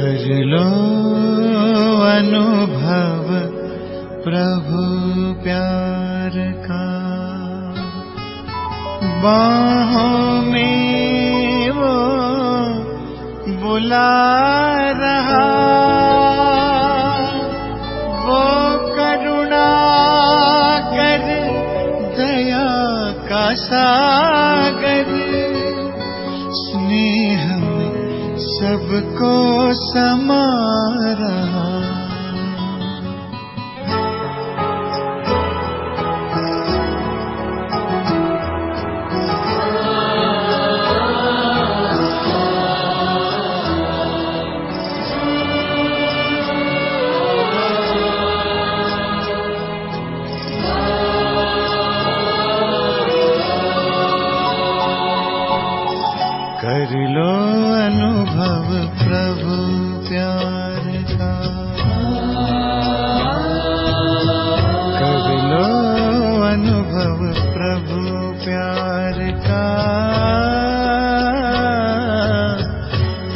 कर लो अनुभव प्रभु प्यार का, बाहों में वो बुला रहा, वो करुणा कर दया का सागर, स्नेह में सबको समा रहा। कर लो अनुभव प्रभु प्यार का, कर लो अनुभव प्रभु प्यार का,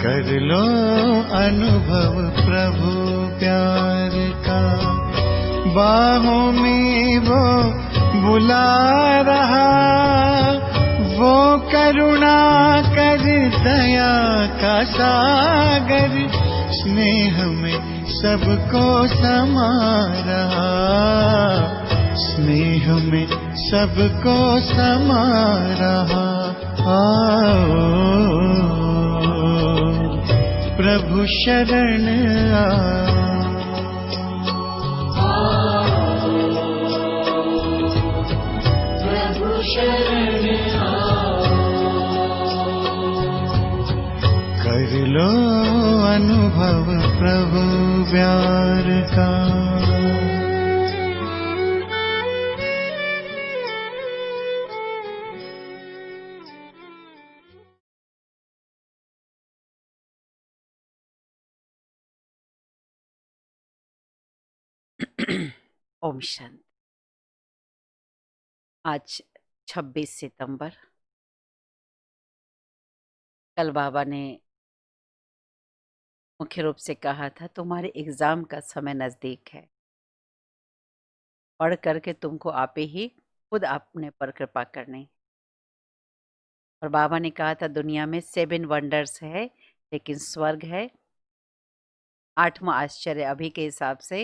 कर लो अनुभव प्रभु प्यार का, बाहों में वो बुला रहा, वो करुणा कर दया का सागर, स्नेह में सबको समा रहा, स्नेह में सबको समा रहा। आओ प्रभु शरण आओ, प्रभु शरण कर लो अनुभव प्रभु प्यार का। ओम शांति। आज 26 सितंबर। कल बाबा ने मुख्य रूप से कहा था तुम्हारे एग्जाम का समय नजदीक है, पढ़ करके तुमको आपे ही खुद अपने पर कृपा करनी। और बाबा ने कहा था दुनिया में 7 वंडर्स है, लेकिन स्वर्ग है 8वां आश्चर्य अभी के हिसाब से,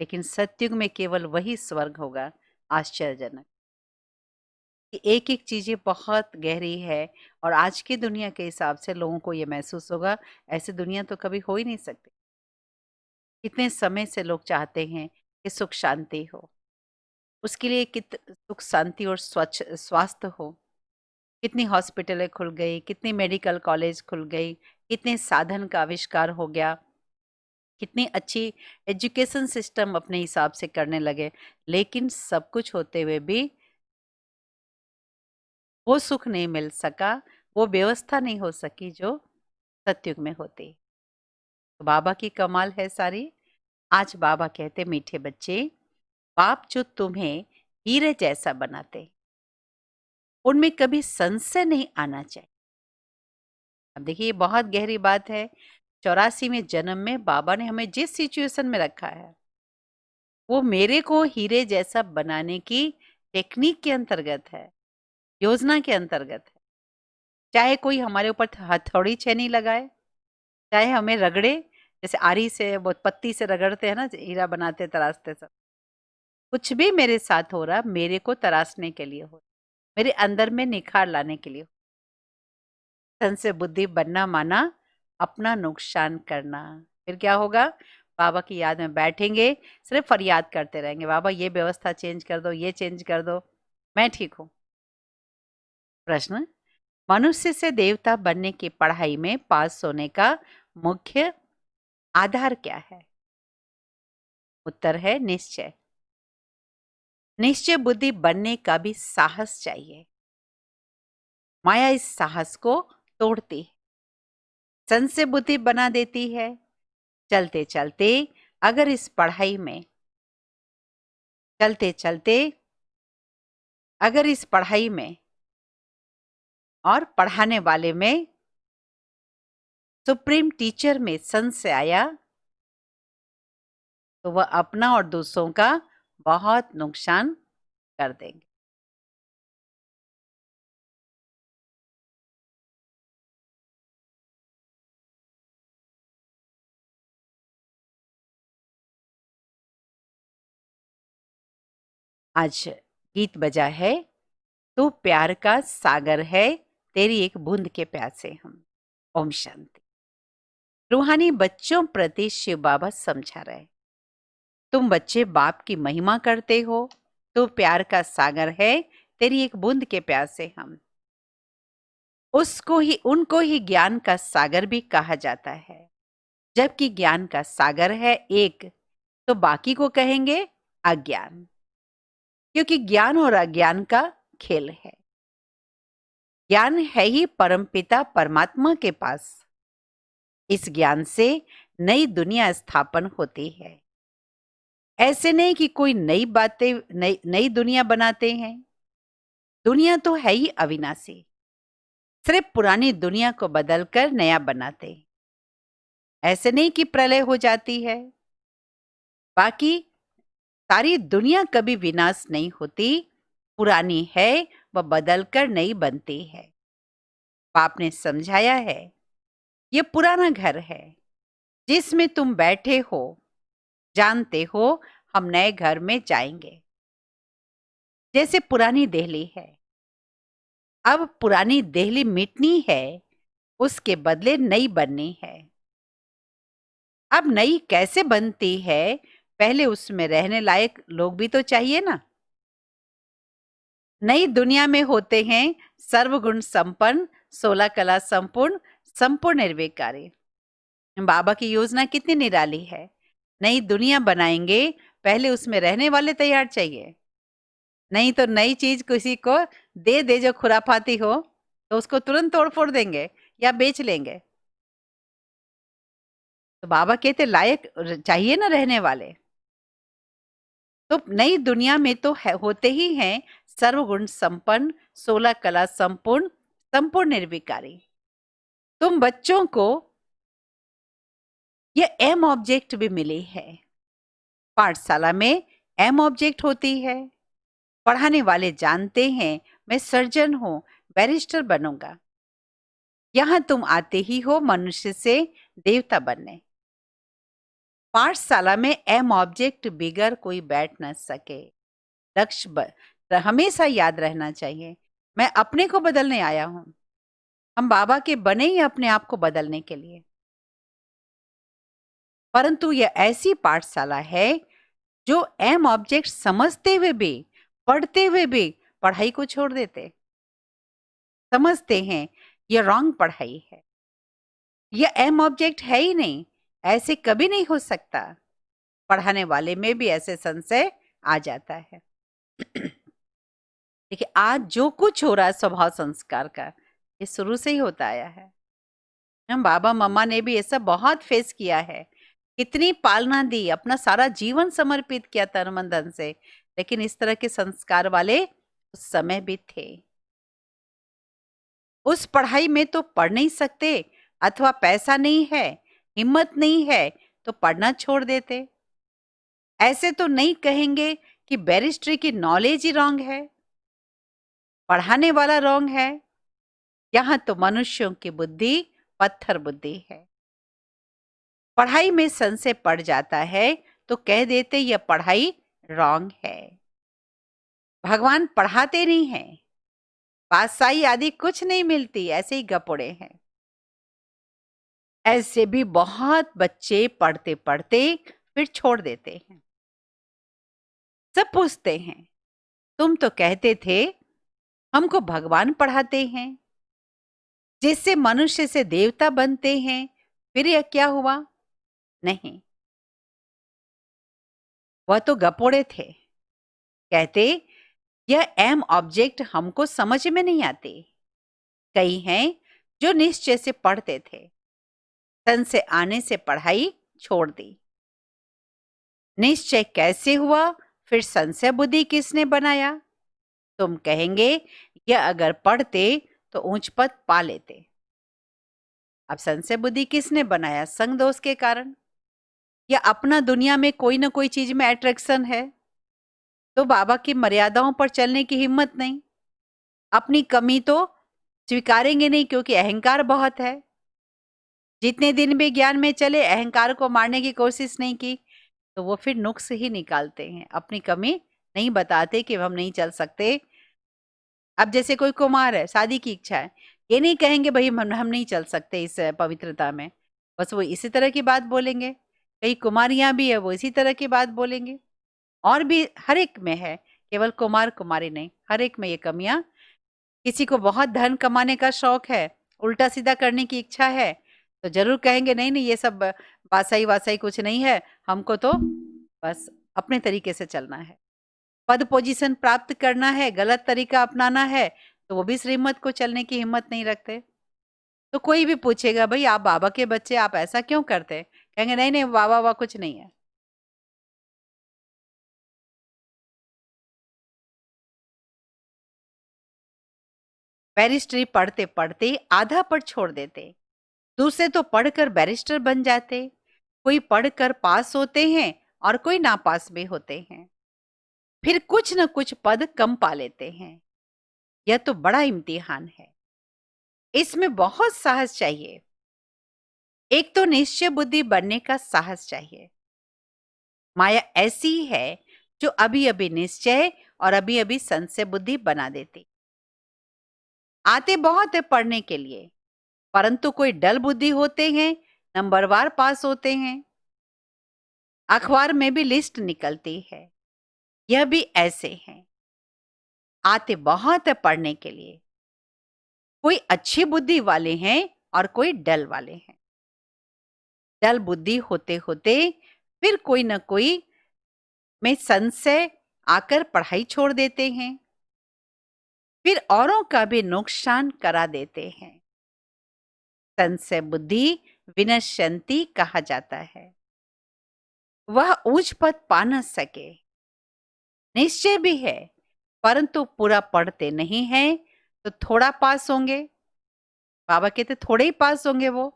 लेकिन सतयुग में केवल वही स्वर्ग होगा आश्चर्यजनक। एक एक चीजें बहुत गहरी है और आज की दुनिया के हिसाब से लोगों को ये महसूस होगा ऐसी दुनिया तो कभी हो ही नहीं सकती। कितने समय से लोग चाहते हैं कि सुख शांति हो, उसके लिए सुख शांति और स्वच्छ स्वास्थ्य हो। कितनी हॉस्पिटलें खुल गई, कितनी मेडिकल कॉलेज खुल गई, कितने साधन का आविष्कार हो गया, कितनी अच्छी एजुकेशन सिस्टम अपने हिसाब से करने लगे, लेकिन सब कुछ होते हुए भी वो सुख नहीं मिल सका, वो व्यवस्था नहीं हो सकी जो सतयुग में होती। तो बाबा की कमाल है सारी। आज बाबा कहते मीठे बच्चे, बाप जो तुम्हें हीरे जैसा बनाते उनमें कभी संशय नहीं आना चाहिए। अब देखिए ये बहुत गहरी बात है। 84वें जन्म में बाबा ने हमें जिस सिचुएशन में रखा है वो मेरे को हीरे जैसा बनाने की टेक्निक के अंतर्गत है, योजना के अंतर्गत है। चाहे कोई हमारे ऊपर हथौड़ी छेनी लगाए, चाहे हमें रगड़े, जैसे आरी से वो पत्ती से रगड़ते हैं ना, हीरा बनाते तराशते सब, कुछ भी मेरे साथ हो रहा मेरे को तराशने के लिए हो, मेरे अंदर में निखार लाने के लिए हो। धन से बुद्धि बनना माना अपना नुकसान करना। फिर क्या होगा? बाबा की याद में बैठेंगे, सिर्फ फरियाद करते रहेंगे, बाबा ये व्यवस्था चेंज कर दो, ये चेंज कर दो, मैं ठीक हूं। प्रश्न, मनुष्य से देवता बनने की पढ़ाई में पास होने का मुख्य आधार क्या है? उत्तर है निश्चय। निश्चय बुद्धि बनने का भी साहस चाहिए। माया इस साहस को तोड़ती है, संशय बुद्धि बना देती है। चलते चलते अगर इस पढ़ाई में चलते चलते अगर इस पढ़ाई में और पढ़ाने वाले में सुप्रीम टीचर में संशय आया तो वह अपना और दूसरों का बहुत नुकसान कर देंगे। आज गीत बजा है, तू प्यार का सागर है, तेरी एक बूंद के प्यासे हम। ओम शांति। रूहानी बच्चों प्रति शिव बाबा समझा रहे, तुम बच्चे बाप की महिमा करते हो, तू प्यार का सागर है, तेरी एक बूंद के प्यासे हम। उनको ही ज्ञान का सागर भी कहा जाता है। जबकि ज्ञान का सागर है एक, तो बाकी को कहेंगे अज्ञान, क्योंकि ज्ञान और अज्ञान का खेल है। ज्ञान है ही परमपिता परमात्मा के पास। इस ज्ञान से नई दुनिया स्थापन होती है। ऐसे नहीं कि कोई नई बातें नई दुनिया बनाते हैं। दुनिया तो है ही अविनाशी, सिर्फ पुरानी दुनिया को बदलकर नया बनाते। ऐसे नहीं कि प्रलय हो जाती है। बाकी सारी दुनिया कभी विनाश नहीं होती, पुरानी है वह बदलकर नई बनती है। बाप ने समझाया है, ये पुराना घर है जिसमें तुम बैठे हो, जानते हो हम नए घर में जाएंगे। जैसे पुरानी दिल्ली है, अब पुरानी दिल्ली मिटनी है, उसके बदले नई बननी है। अब नई कैसे बनती है? पहले उसमें रहने लायक लोग भी तो चाहिए ना। नई दुनिया में होते हैं सर्वगुण संपन्न, 16 कला संपूर्ण, संपूर्ण निर्विकारी। बाबा की योजना कितनी निराली है। नई दुनिया बनाएंगे, पहले उसमें रहने वाले तैयार चाहिए। नहीं तो नई चीज किसी को दे जो खुराफाती हो तो उसको तुरंत तोड़ फोड़ देंगे या बेच लेंगे। तो बाबा कहते लायक चाहिए ना रहने वाले। तो नई दुनिया में तो होते ही हैं सर्वगुण संपन्न, 16 कला संपूर्ण, संपूर्ण निर्विकारी। तुम बच्चों को ये एम ऑब्जेक्ट भी मिली है। पाठशाला में एम ऑब्जेक्ट होती है। पढ़ाने वाले जानते हैं मैं सर्जन हूं, बैरिस्टर बनूंगा। यहां तुम आते ही हो मनुष्य से देवता बनने। पाठशाला में एम ऑब्जेक्ट बिगर कोई बैठ न सके। लक्ष्य हमेशा याद रहना चाहिए, मैं अपने को बदलने आया हूं। हम बाबा के बने ही अपने आप को बदलने के लिए। परंतु यह ऐसी पाठशाला है जो एम ऑब्जेक्ट समझते हुए भी, पढ़ते हुए भी पढ़ाई को छोड़ देते। समझते हैं यह रॉन्ग पढ़ाई है, यह एम ऑब्जेक्ट है ही नहीं, ऐसे कभी नहीं हो सकता। पढ़ाने वाले में भी ऐसे संशय आ जाता है। देखिए आज जो कुछ हो रहा है स्वभाव संस्कार का, ये शुरू से ही होता आया है। हम बाबा मम्मा ने भी ऐसा बहुत फेस किया है। कितनी पालना दी, अपना सारा जीवन समर्पित किया तन मन धन से, लेकिन इस तरह के संस्कार वाले उस समय भी थे। उस पढ़ाई में तो पढ़ नहीं सकते, अथवा पैसा नहीं है, हिम्मत नहीं है तो पढ़ना छोड़ देते। ऐसे तो नहीं कहेंगे कि बैरिस्ट्री की नॉलेज ही रॉन्ग है, पढ़ाने वाला रॉन्ग है। यहां तो मनुष्यों की बुद्धि पत्थर बुद्धि है। पढ़ाई में संशय पड़ जाता है तो कह देते यह पढ़ाई रॉन्ग है। भगवान पढ़ाते नहीं हैं, बादशाही आदि कुछ नहीं मिलती, ऐसे ही गपोड़े हैं। ऐसे भी बहुत बच्चे पढ़ते पढ़ते फिर छोड़ देते हैं। सब पूछते हैं तुम तो कहते थे हमको भगवान पढ़ाते हैं, जिससे मनुष्य से देवता बनते हैं, फिर यह क्या हुआ? नहीं, वह तो गपोड़े थे। कहते यह एम ऑब्जेक्ट हमको समझ में नहीं आते। कई हैं जो निश्चय से पढ़ते थे, तन से आने से पढ़ाई छोड़ दी। निश्चय कैसे हुआ, फिर संशय बुद्धि किसने बनाया? तुम कहेंगे यह अगर पढ़ते तो ऊंच पद पा लेते। अब संशय बुद्धि किसने बनाया? संग दोष के कारण, या अपना दुनिया में कोई ना कोई चीज में अट्रैक्शन है, तो बाबा की मर्यादाओं पर चलने की हिम्मत नहीं, अपनी कमी तो स्वीकारेंगे नहीं क्योंकि अहंकार बहुत है। जितने दिन भी ज्ञान में चले, अहंकार को मारने की कोशिश नहीं की, तो वो फिर नुक्स ही निकालते हैं, अपनी कमी नहीं बताते कि हम नहीं चल सकते। अब जैसे कोई कुमार है, शादी की इच्छा है, ये नहीं कहेंगे भाई हम नहीं चल सकते इस पवित्रता में, बस वो इसी तरह की बात बोलेंगे। कई कुमारियां भी है, वो इसी तरह की बात बोलेंगे। और भी हर एक में है, केवल कुमार कुमारी नहीं, हर एक में ये कमियां। किसी को बहुत धन कमाने का शौक है, उल्टा सीधा करने की इच्छा है, तो जरूर कहेंगे नहीं नहीं ये सब बासाई वासाई कुछ नहीं है, हमको तो बस अपने तरीके से चलना है। पद पोजीशन प्राप्त करना है, गलत तरीका अपनाना है, तो वो भी श्रीमत को चलने की हिम्मत नहीं रखते। तो कोई भी पूछेगा भाई आप बाबा के बच्चे, आप ऐसा क्यों करते? कहेंगे नहीं नहीं बाबा वाह कुछ नहीं है। बैरिस्ट्री पढ़ते पढ़ते आधा पढ़ छोड़ देते, दूसरे तो पढ़कर बैरिस्टर बन जाते। कोई पढ़कर पास होते हैं और कोई नापास भी होते हैं, फिर कुछ न कुछ पद कम पा लेते हैं। यह तो बड़ा इम्तिहान है, इसमें बहुत साहस चाहिए। एक तो निश्चय बुद्धि बनने का साहस चाहिए। माया ऐसी है जो अभी अभी निश्चय और अभी अभी संशय बुद्धि बना देती। आते बहुत है पढ़ने के लिए, परंतु कोई डल बुद्धि होते हैं, नंबरवार पास होते हैं। अखबार में भी लिस्ट निकलती है, यह भी ऐसे हैं। आते बहुत है पढ़ने के लिए, कोई अच्छी बुद्धि वाले हैं और कोई डल वाले हैं। डल बुद्धि होते होते फिर कोई न कोई में संशय आकर पढ़ाई छोड़ देते हैं, फिर औरों का भी नुकसान करा देते हैं। संशय बुद्धि विनश्यंती कहा जाता है। वह ऊंच पद पा न सके, निश्चय भी है, परंतु पूरा पढ़ते नहीं हैं, तो थोड़ा पास होंगे। बाबा कहते थोड़े ही पास होंगे वो,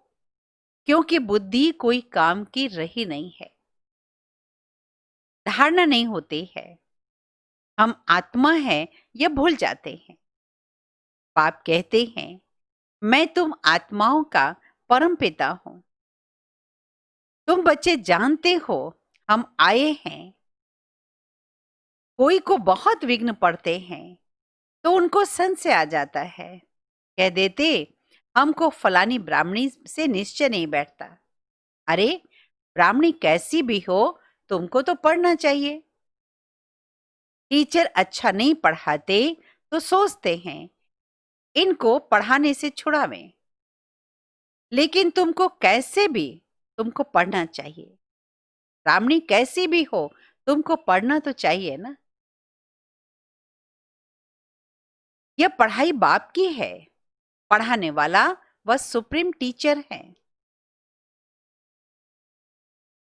क्योंकि बुद्धि कोई काम की रही नहीं है, धारणा नहीं होती है। हम आत्मा है यह भूल जाते हैं। बाप कहते हैं मैं तुम आत्माओं का परम पिता हूं। तुम बच्चे जानते हो हम आए हैं। कोई को बहुत विघ्न पड़ते हैं तो उनको संशय आ जाता है, कह देते हमको फलानी ब्राह्मणी से निश्चय नहीं बैठता। अरे ब्राह्मणी कैसी भी हो, तुमको तो पढ़ना चाहिए। टीचर अच्छा नहीं पढ़ाते तो सोचते हैं इनको पढ़ाने से छुड़ावें, लेकिन तुमको कैसे भी तुमको पढ़ना चाहिए। ब्राह्मणी कैसी भी हो, तुमको पढ़ना तो चाहिए ना। यह पढ़ाई बाप की है, पढ़ाने वाला वह सुप्रीम टीचर है।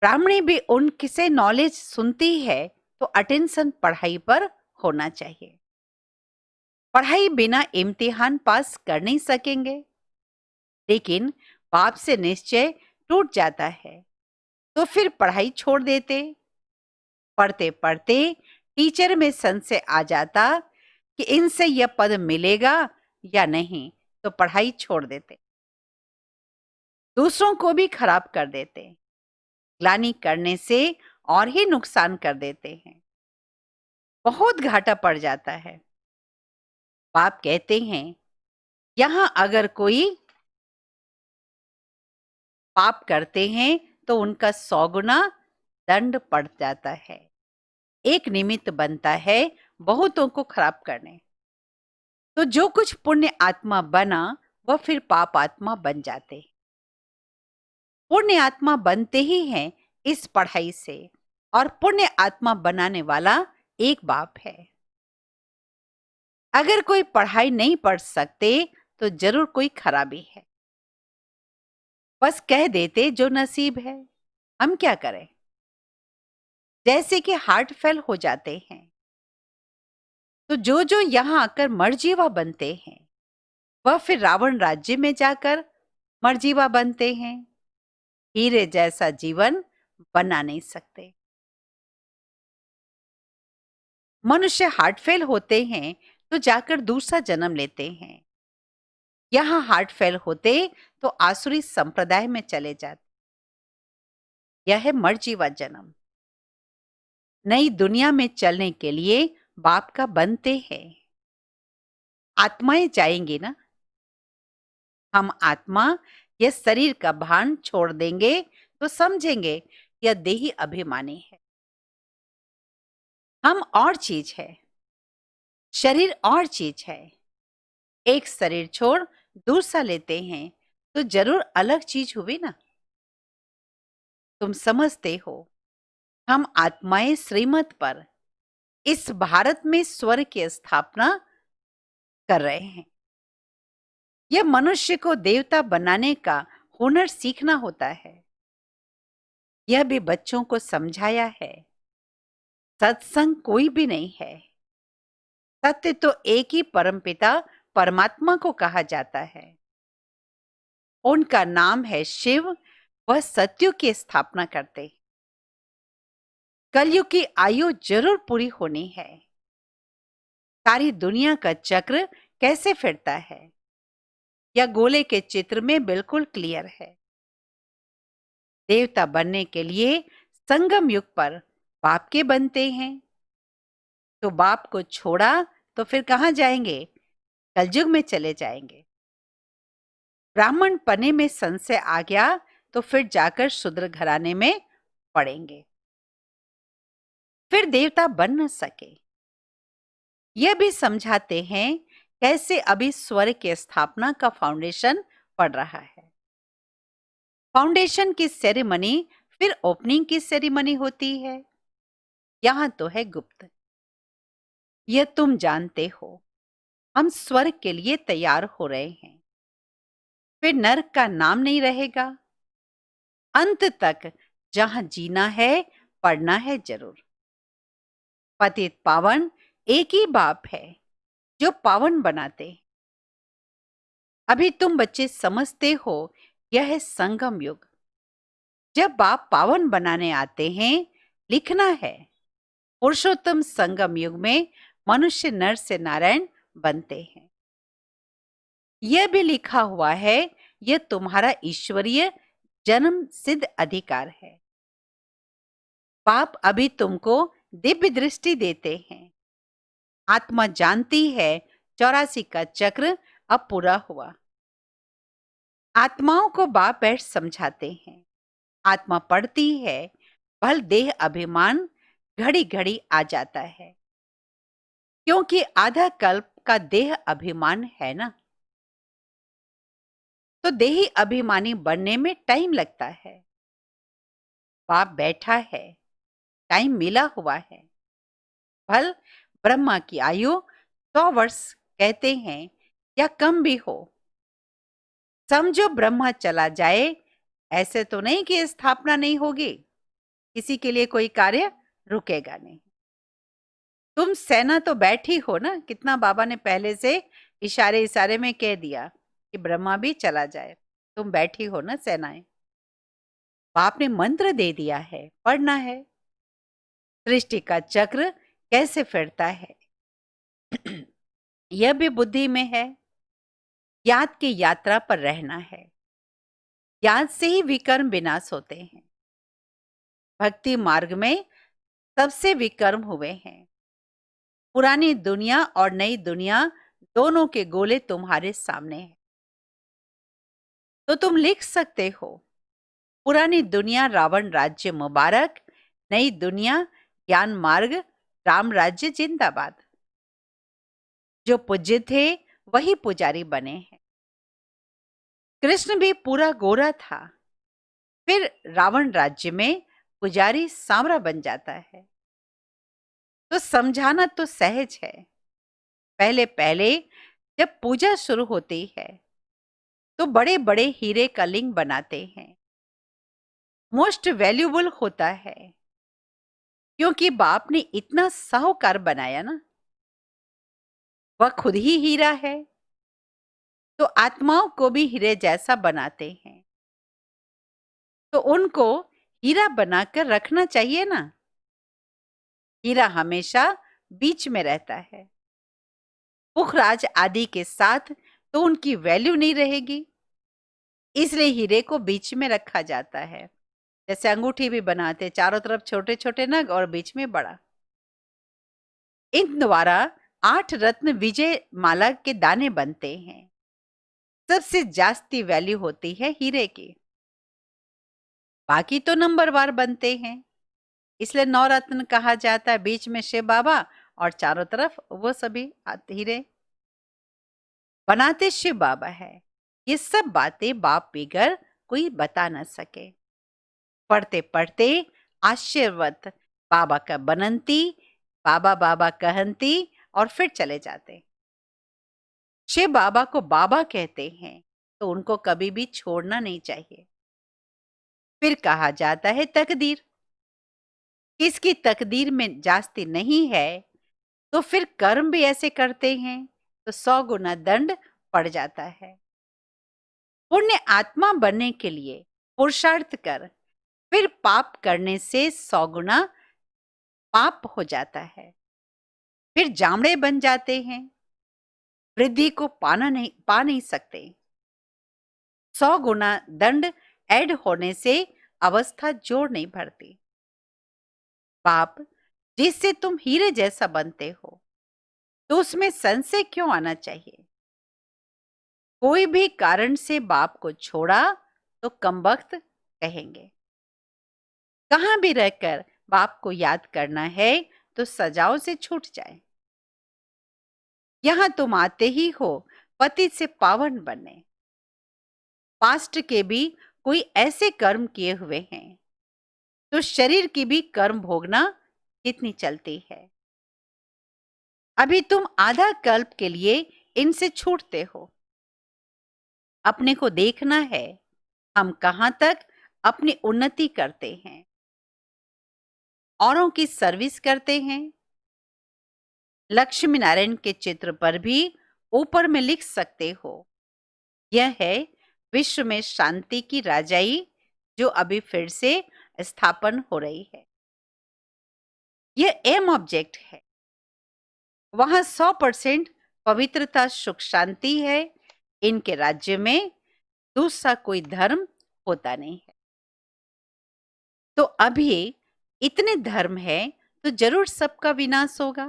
ब्राह्मणी भी उनसे नॉलेज सुनती है तो अटेंशन पढ़ाई पर होना चाहिए। पढ़ाई बिना इम्तिहान पास कर नहीं सकेंगे, लेकिन बाप से निश्चय टूट जाता है तो फिर पढ़ाई छोड़ देते। पढ़ते पढ़ते टीचर में संशय आ जाता कि इनसे यह पद मिलेगा या नहीं, तो पढ़ाई छोड़ देते, दूसरों को भी खराब कर देते, ग्लानि करने से और ही नुकसान कर देते हैं, बहुत घाटा पड़ जाता है। बाप कहते हैं यहां अगर कोई पाप करते हैं तो उनका 100 गुना दंड पड़ जाता है। एक निमित्त बनता है बहुतों को खराब करने, तो जो कुछ पुण्य आत्मा बना वह फिर पाप आत्मा बन जाते। पुण्य आत्मा बनते ही हैं इस पढ़ाई से, और पुण्य आत्मा बनाने वाला एक बाप है। अगर कोई पढ़ाई नहीं पढ़ सकते तो जरूर कोई खराबी है। बस कह देते जो नसीब है, हम क्या करें। जैसे कि हार्ट फेल हो जाते हैं, तो जो जो यहां आकर मरजीवा बनते हैं वह फिर रावण राज्य में जाकर मर्जीवा बनते हैं, हीरे जैसा जीवन बना नहीं सकते। मनुष्य हार्ट फेल होते हैं तो जाकर दूसरा जन्म लेते हैं। यहाँ हार्ट फेल होते तो आसुरी संप्रदाय में चले जाते। यह है मर्जीवा जन्म। नई दुनिया में चलने के लिए बाप का बनते हैं। आत्माएं जाएंगी ना। हम आत्मा यह शरीर का भान छोड़ देंगे तो समझेंगे यह देही अभिमानी है। हम और चीज है, शरीर और चीज है। एक शरीर छोड़ दूसरा लेते हैं तो जरूर अलग चीज हुई ना। तुम समझते हो, हम आत्माएं श्रीमत पर इस भारत में स्वर्ग की स्थापना कर रहे हैं। यह मनुष्य को देवता बनाने का हुनर सीखना होता है। यह भी बच्चों को समझाया है। सत्संग कोई भी नहीं है। सत्य तो एक ही परमपिता परमात्मा को कहा जाता है। उनका नाम है शिव। वह सत्यों की स्थापना करते। कलयुग की आयु जरूर पूरी होनी है। सारी दुनिया का चक्र कैसे फिरता है यह गोले के चित्र में बिल्कुल क्लियर है। देवता बनने के लिए संगम युग पर बाप के बनते हैं। तो बाप को छोड़ा तो फिर कहां जाएंगे? कलयुग में चले जाएंगे। ब्राह्मण पने में संशय आ गया तो फिर जाकर शूद्र घराने में पड़ेंगे। फिर देवता बन न सके। यह भी समझाते हैं कैसे अभी स्वर्ग की स्थापना का फाउंडेशन पड़ रहा है। फाउंडेशन की सेरेमनी फिर ओपनिंग की सेरेमनी होती है। यहां तो है गुप्त। यह तुम जानते हो। हम स्वर्ग के लिए तैयार हो रहे हैं। फिर नरक का नाम नहीं रहेगा। अंत तक जहां जीना है पढ़ना है जरूर। पतित पावन एक ही बाप है जो पावन बनाते। अभी तुम बच्चे समझते हो यह है संगम युग। जब बाप पावन बनाने आते हैं लिखना है पुरुषोत्तम संगम युग में मनुष्य नर से नारायण बनते हैं। यह भी लिखा हुआ है यह तुम्हारा ईश्वरीय जन्म सिद्ध अधिकार है। बाप अभी तुमको दिव्य दृष्टि देते हैं। आत्मा जानती है 84 का चक्र अब पूरा हुआ। आत्माओं को बाप बैठ समझाते हैं। आत्मा पढ़ती है भल देह अभिमान घड़ी घड़ी आ जाता है क्योंकि आधा कल्प का देह अभिमान है ना। तो देही अभिमानी बनने में टाइम लगता है। बाप बैठा है, टाइम मिला हुआ है। भल ब्रह्मा की आयु 100 वर्ष कहते हैं या कम भी हो। समझो ब्रह्मा चला जाए ऐसे तो नहीं कि स्थापना नहीं होगी। किसी के लिए कोई कार्य रुकेगा नहीं। तुम सेना तो बैठी हो ना। कितना बाबा ने पहले से इशारे इशारे में कह दिया कि ब्रह्मा भी चला जाए। तुम बैठी हो ना सेनाएं। बाप ने मंत्र दे दिया है, पढ़ना है। सृष्टि का चक्र कैसे फिरता है यह भी बुद्धि में है। याद की यात्रा पर रहना है। याद से ही विकर्म विनाश होते हैं। भक्ति मार्ग में सबसे विकर्म हुए हैं। पुरानी दुनिया और नई दुनिया दोनों के गोले तुम्हारे सामने हैं। तो तुम लिख सकते हो पुरानी दुनिया रावण राज्य मुबारक, नई दुनिया ज्ञान मार्ग राम राज्य जिंदाबाद। जो पूज्य थे वही पुजारी बने हैं। कृष्ण भी पूरा गोरा था। फिर रावण राज्य में पुजारी सांवरा बन जाता है। तो समझाना तो सहज है। पहले पहले जब पूजा शुरू होती है तो बड़े बड़े हीरे का लिंग बनाते हैं। मोस्ट वैल्यूबल होता है क्योंकि बाप ने इतना साहूकार बनाया ना। वह खुद ही हीरा है। तो आत्माओं को भी हीरे जैसा बनाते हैं, तो उनको हीरा बनाकर रखना चाहिए ना। हीरा हमेशा बीच में रहता है, पुखराज आदि के साथ तो उनकी वैल्यू नहीं रहेगी, इसलिए हीरे को बीच में रखा जाता है। जैसे अंगूठी भी बनाते, चारों तरफ छोटे छोटे नग और बीच में बड़ा। इन द्वारा 8 रत्न विजय माला के दाने बनते हैं। सबसे जास्ती वैल्यू होती है हीरे की, बाकी तो नंबरवार बनते हैं, इसलिए 9 रत्न कहा जाता है। बीच में शिव बाबा और चारों तरफ वो सभी हीरे। बनाते शिव बाबा है। ये सब बातें बाप बिगर कोई बता न सके। पढ़ते पढ़ते आश्चर्यवत बाबा का बनंती, बाबा बाबा कहंती और फिर चले जाते। शिव बाबा को बाबा कहते हैं, तो उनको कभी भी छोड़ना नहीं चाहिए। फिर कहा जाता है तकदीर, किसकी तकदीर में जास्ती नहीं है तो फिर कर्म भी ऐसे करते हैं तो 100 गुना दंड पड़ जाता है। पुण्य आत्मा बनने के लिए पुरुषार्थ कर, फिर पाप करने से 100 गुना पाप हो जाता है। फिर जामड़े बन जाते हैं, वृद्धि को पा नहीं सकते। 100 गुना दंड ऐड होने से अवस्था जोड़ नहीं भरती। पाप जिससे तुम हीरे जैसा बनते हो, तो उसमें संशय क्यों आना चाहिए? कोई भी कारण से बाप को छोड़ा तो कमबख्त कहेंगे। कहां भी रहकर बाप को याद करना है तो सजाओं से छूट जाए। यहां तुम आते ही हो पति से पावन बनने। पास्ट के भी कोई ऐसे कर्म किए हुए हैं, तो शरीर की भी कर्म भोगना कितनी चलती है। अभी तुम आधा कल्प के लिए इनसे छूटते हो। अपने को देखना है, हम कहां तक अपनी उन्नति करते हैं, औरों की सर्विस करते हैं। लक्ष्मी नारायण के चित्र पर भी ऊपर में लिख सकते हो, यह है विश्व में शांति की राजाई जो अभी फिर से स्थापन हो रही है। यह एम ऑब्जेक्ट है। वहां 100% पवित्रता सुख शांति है। इनके राज्य में दूसरा कोई धर्म होता नहीं है। तो अभी इतने धर्म है तो जरूर सबका विनाश होगा।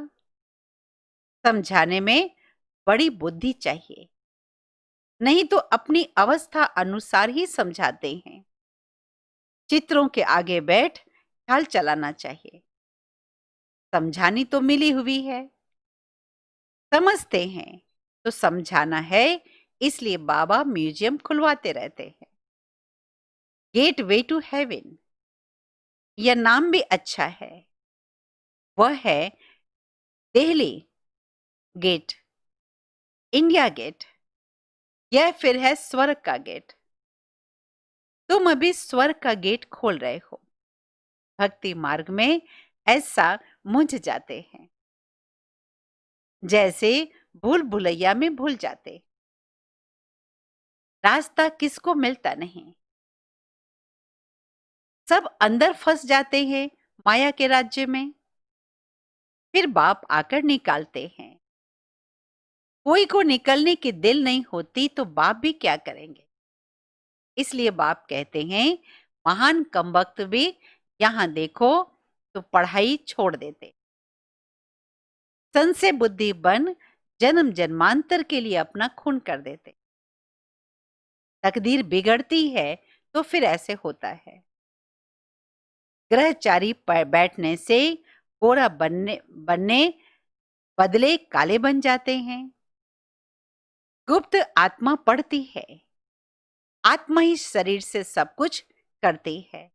समझाने में बड़ी बुद्धि चाहिए, नहीं तो अपनी अवस्था अनुसार ही समझाते हैं। चित्रों के आगे बैठ ख्याल चलाना चाहिए। समझानी तो मिली हुई है, समझते हैं तो समझाना है, इसलिए बाबा म्यूजियम खुलवाते रहते हैं। गेट वे टू हेवन, यह नाम भी अच्छा है। वह है दिल्ली गेट, इंडिया गेट, यह फिर है स्वर्ग का गेट। तुम अभी स्वर्ग का गेट खोल रहे हो। भक्ति मार्ग में ऐसा मुझ जाते हैं जैसे भूल भुलैया में भूल जाते। रास्ता किसको मिलता नहीं, सब अंदर फंस जाते हैं माया के राज्य में। फिर बाप आकर निकालते हैं। कोई को निकलने की दिल नहीं होती तो बाप भी क्या करेंगे। इसलिए बाप कहते हैं महान कमबख्त भी यहां देखो तो पढ़ाई छोड़ देते, संशय बुद्धि बन जन्म जन्मांतर के लिए अपना खून कर देते। तकदीर बिगड़ती है तो फिर ऐसे होता है। ग्रहचारी पर बैठने से गोरा बनने बनने बदले काले बन जाते हैं। गुप्त आत्मा पढ़ती है, आत्मा ही शरीर से सब कुछ करती है।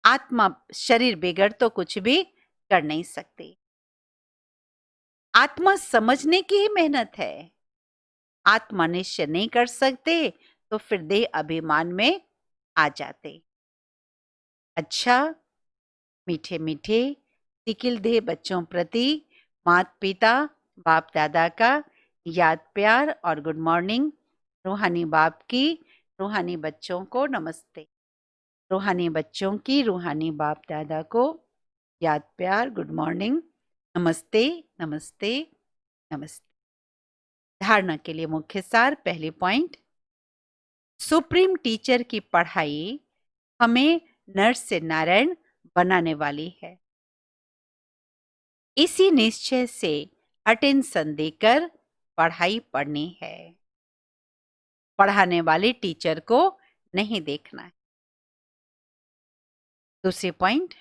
आत्मा शरीर बिगड़ तो कुछ भी कर नहीं सकती। आत्मा समझने की ही मेहनत है। आत्मा निश्चय नहीं कर सकते तो फिर देह अभिमान में आ जाते। अच्छा, मीठे मीठे तिकिल देह बच्चों प्रति माता पिता बाप दादा का याद प्यार और गुड मॉर्निंग। रूहानी बाप की रूहानी बच्चों को नमस्ते। रूहानी बच्चों की रूहानी बाप दादा को याद प्यार, गुड मॉर्निंग, नमस्ते नमस्ते नमस्ते। धारणा के लिए मुख्य सार। पहली पॉइंट, सुप्रीम टीचर की पढ़ाई हमें नर से नारायण बनाने वाली है। इसी निश्चय से अटेंशन देकर पढ़ाई पढ़नी है। पढ़ाने वाले टीचर को नहीं देखना है। दूसरी पॉइंट,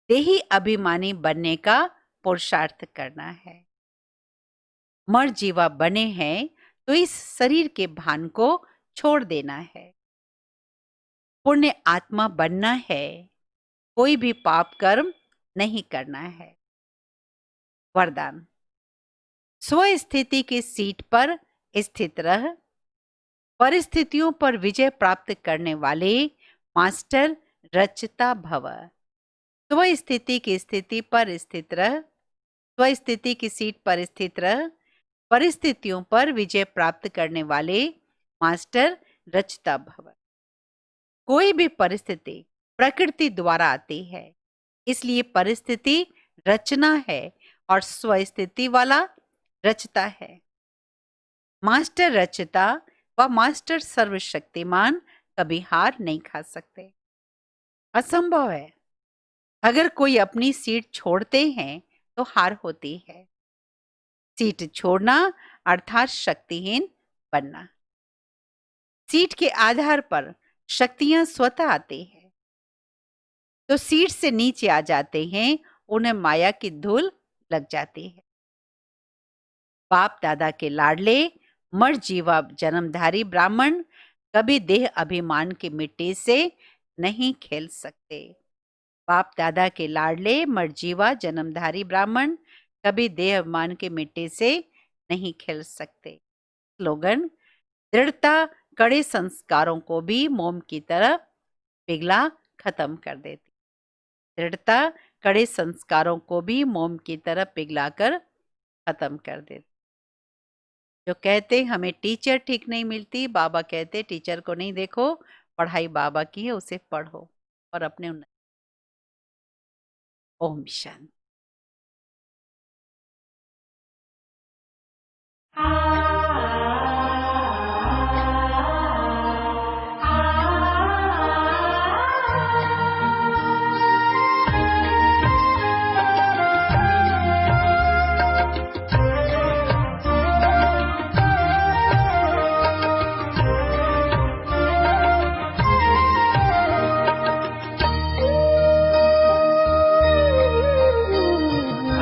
देही अभिमानी बनने का पुरुषार्थ करना है। मर जीवा बने हैं तो इस शरीर के भान को छोड़ देना है। पुण्य आत्मा बनना है, कोई भी पाप कर्म नहीं करना है। वरदान, स्व स्थिति की सीट पर स्थित रह परिस्थितियों पर विजय प्राप्त करने वाले मास्टर रचता भव। स्व स्थिति की स्थिति पर स्थित रह, स्व स्थिति की सीट पर स्थित रह परिस्थितियों पर विजय प्राप्त करने वाले मास्टर रचता भव। कोई भी परिस्थिति प्रकृति द्वारा आती है, इसलिए परिस्थिति रचना है और स्वस्थिति वाला रचता है। मास्टर रचता व मास्टर सर्वशक्तिमान कभी हार नहीं खा सकते, असंभव है। अगर कोई अपनी सीट छोड़ते हैं तो हार होती है। सीट छोड़ना अर्थात शक्तिहीन बनना। सीट के आधार पर शक्तियां स्वतः आती है, तो सीट से नीचे आ जाते हैं, उन्हें माया की धूल लग जाती है। बाप दादा के लाडले मर जीवा जन्मधारी ब्राह्मण कभी देह अभिमान की मिट्टी से नहीं खेल सकते। बाप दादा के लाडले मर जीवा जन्मधारी ब्राह्मण कभी देह अभिमान की मिट्टी से नहीं खेल सकते। स्लोगन, दृढ़ता कड़े संस्कारों को भी मोम की तरह पिघला खत्म कर देती। दृढ़ता कड़े संस्कारों को भी मोम की तरह पिघलाकर खत्म कर देती। जो कहते हमें टीचर ठीक नहीं मिलती, बाबा कहते टीचर को नहीं देखो, पढ़ाई बाबा की है, उसे पढ़ो और अपने उन्नति। ओम शांति।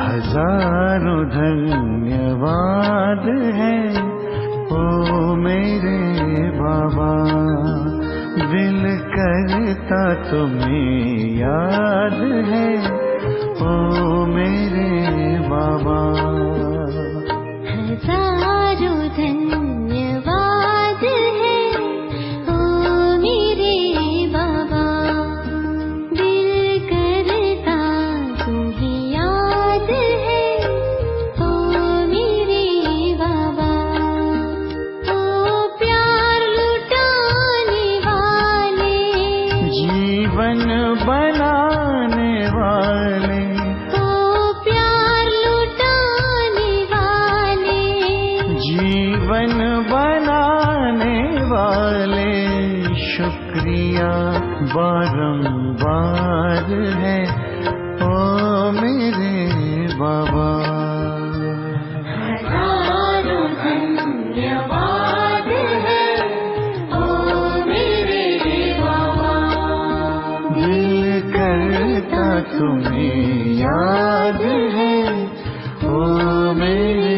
हजारों धन्यवाद है ओ मेरे बाबा, दिल करता तुम्हें याद है ओ मेरे बाबा। हजारों धन्यवाद है ओ मेरे बाबा, दिल करता तुम्हें याद है ओ मेरे बाबा। ओ प्यार लुटाने वाले, जीवन बनाने वाले, ओ प्यार लुटाने वाले, जीवन बनाने वाले, शुक्रिया बारंबार है ओ मेरे बाबा। हजारों धन्यवाद है ओ मेरे बाबा, दिल करता तुम्हें याद है ओ मेरे